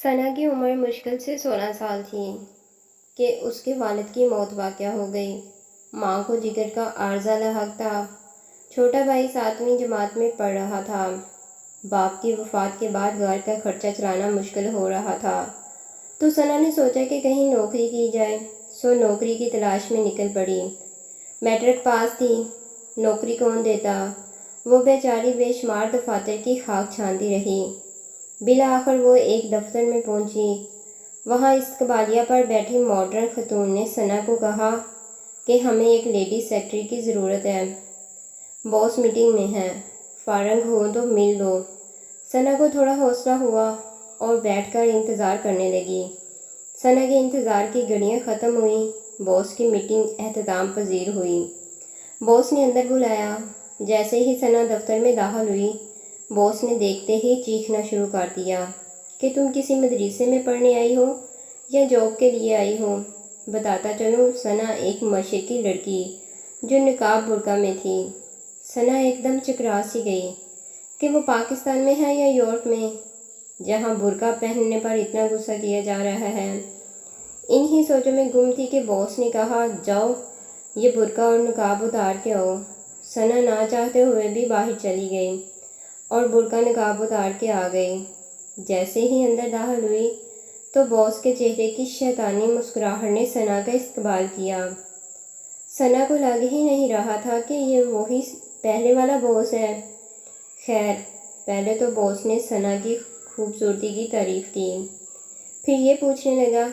ثنا کی عمر مشکل سے 16 سال تھی کہ اس کے والد کی موت واقع ہو گئی۔ ماں کو جگر کا عارضہ لاحق تھا۔ چھوٹا بھائی 7ویں جماعت میں پڑھ رہا تھا۔ باپ کی وفات کے بعد گھر کا خرچہ چلانا مشکل ہو رہا تھا، تو ثنا نے سوچا کہ کہیں نوکری کی جائے، سو نوکری کی تلاش میں نکل پڑی۔ میٹرک پاس تھی، نوکری کون دیتا؟ وہ بیچاری بے شمار دفاتر کی خاک چھانتی رہی۔ بالآخر وہ ایک دفتر میں پہنچی۔ وہاں استقبالیہ پر بیٹھی ماڈرن خاتون نے ثنا کو کہا کہ ہمیں ایک لیڈی سیکرٹری کی ضرورت ہے، باس میٹنگ میں ہے، فارغ ہو تو مل لو۔ ثنا کو تھوڑا حوصلہ ہوا اور بیٹھ کر انتظار کرنے لگی۔ ثنا کے انتظار کی گھڑیاں ختم ہوئیں، باس کی میٹنگ اختتام پذیر ہوئی۔ باس نے اندر بلایا۔ جیسے ہی ثنا دفتر میں داخل ہوئی، باس نے دیکھتے ہی چیخنا شروع کر دیا کہ تم کسی مدرسے میں پڑھنے آئی ہو یا جاب کے لیے آئی ہو؟ بتاتا چلوں، ثنا ایک مشرقی لڑکی جو نقاب برقع میں تھی۔ ثنا ایک دم چکرا سی گئی کہ وہ پاکستان میں ہے یا یورپ میں، جہاں برقع پہننے پر اتنا غصہ کیا جا رہا ہے۔ انہی سوچوں میں گم تھی کہ باس نے کہا، جاؤ یہ برقع اور نقاب اتار کے آؤ۔ ثنا نہ چاہتے ہوئے بھی باہر چلی گئی اور برقع نقاب اتار کے آ گئی۔ جیسے ہی اندر داخل ہوئی تو باس کے چہرے کی شیطانی مسکراہٹ نے ثنا کا استقبال کیا۔ ثنا کو لگ ہی نہیں رہا تھا کہ یہ وہی پہلے والا باس ہے۔ خیر، پہلے تو باس نے ثنا کی خوبصورتی کی تعریف کی، پھر یہ پوچھنے لگا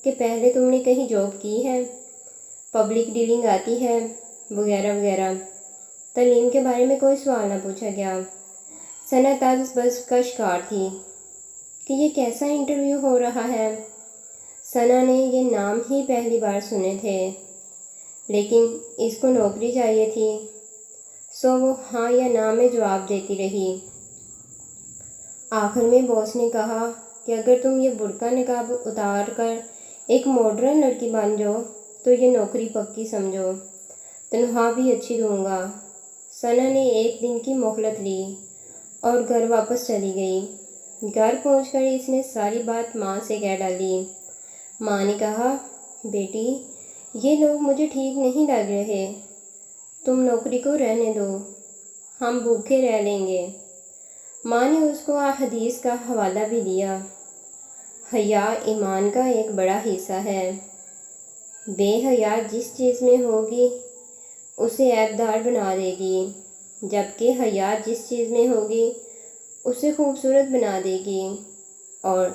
کہ پہلے تم نے کہیں جاب کی ہے، پبلک ڈیلنگ آتی ہے، وغیرہ وغیرہ۔ تعلیم کے بارے میں کوئی سوال نہ پوچھا گیا۔ ثنا طرز بس کا شکار تھی کہ یہ کیسا انٹرویو ہو رہا ہے۔ ثنا نے یہ نام ہی پہلی بار سنے تھے، لیکن اس کو نوکری چاہیے تھی، سو وہ ہاں یا نہ میں جواب دیتی رہی۔ آخر میں باس نے کہا کہ اگر تم یہ برقع نقاب اتار کر ایک ماڈرن لڑکی بن جاؤ تو یہ نوکری پکی سمجھو، تنخواہ بھی اچھی دوں گا۔ ثنا نے ایک دن کی مہلت لی اور گھر واپس چلی گئی۔ گھر پہنچ کر اس نے ساری بات ماں سے کہہ ڈالی۔ ماں نے کہا، بیٹی یہ لوگ مجھے ٹھیک نہیں لگ رہے، تم نوکری کو رہنے دو، ہم بھوکے رہ لیں گے۔ ماں نے اس کو احادیث کا حوالہ بھی دیا۔ حیا ایمان کا ایک بڑا حصہ ہے۔ بے حیا جس چیز میں ہوگی اسے عیبدار بنا دے گی، جبکہ حیا جس چیز میں ہوگی اسے خوبصورت بنا دے گی، اور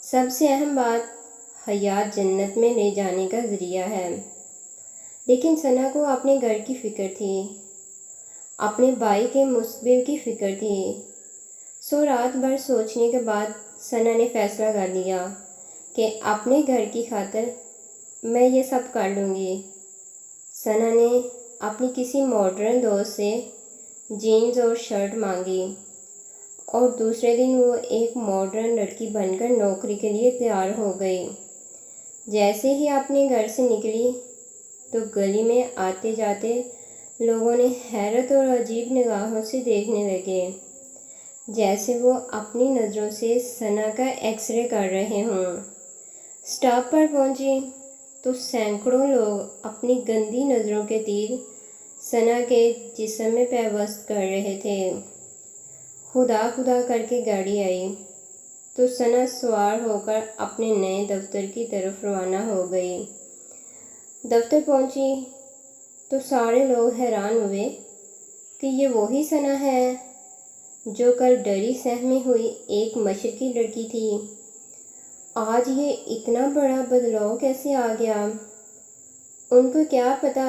سب سے اہم بات، حیا جنت میں لے جانے کا ذریعہ ہے۔ لیکن ثنا کو اپنے گھر کی فکر تھی، اپنے بھائی کے مستقبل کی فکر تھی، سو رات بھر سوچنے کے بعد ثنا نے فیصلہ کر لیا کہ اپنے گھر کی خاطر میں یہ سب کر لوں گی۔ ثنا نے اپنی کسی ماڈرن دوست سے جینز اور شرٹ مانگی اور دوسرے دن وہ ایک ماڈرن لڑکی بن کر نوکری کے لیے تیار ہو گئی۔ جیسے ہی اپنے گھر سے نکلی تو گلی میں آتے جاتے لوگوں نے حیرت اور عجیب نگاہوں سے دیکھنے لگے، جیسے وہ اپنی نظروں سے ثنا کا ایکس رے کر رہے ہوں۔ سٹاپ پر پہنچی تو سینکڑوں لوگ اپنی گندی نظروں کے تیر ثنا کے جسم میں پیوست کر رہے تھے۔ خدا خدا کر کے گاڑی آئی تو ثنا سوار ہو کر اپنے نئے دفتر کی طرف روانہ ہو گئی۔ دفتر پہنچی تو سارے لوگ حیران ہوئے کہ یہ وہی ثنا ہے جو کل ڈری سہمی ہوئی ایک مشرقی لڑکی تھی۔ آج یہ اتنا بڑا بدلاؤ کیسے آ گیا؟ ان کو کیا پتا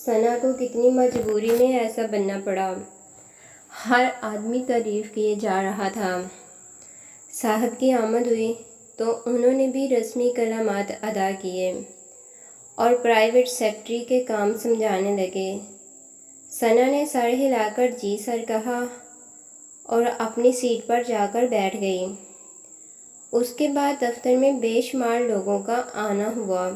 ثنا کو کتنی مجبوری میں ایسا بننا پڑا۔ ہر آدمی تعریف کیے جا رہا تھا۔ صاحب کی آمد ہوئی تو انہوں نے بھی رسمی کلمات ادا کیے اور پرائیویٹ سیکرٹری کے کام سمجھانے لگے۔ ثنا نے سر ہلا کر جی سر کہا اور اپنی سیٹ پر جا کر بیٹھ گئی۔ اس کے بعد دفتر میں بے شمار لوگوں کا آنا ہوا۔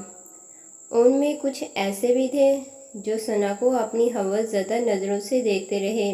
ان میں کچھ ایسے بھی تھے جو ثنا کو اپنی ہوس زدہ نظروں سے دیکھتے رہے۔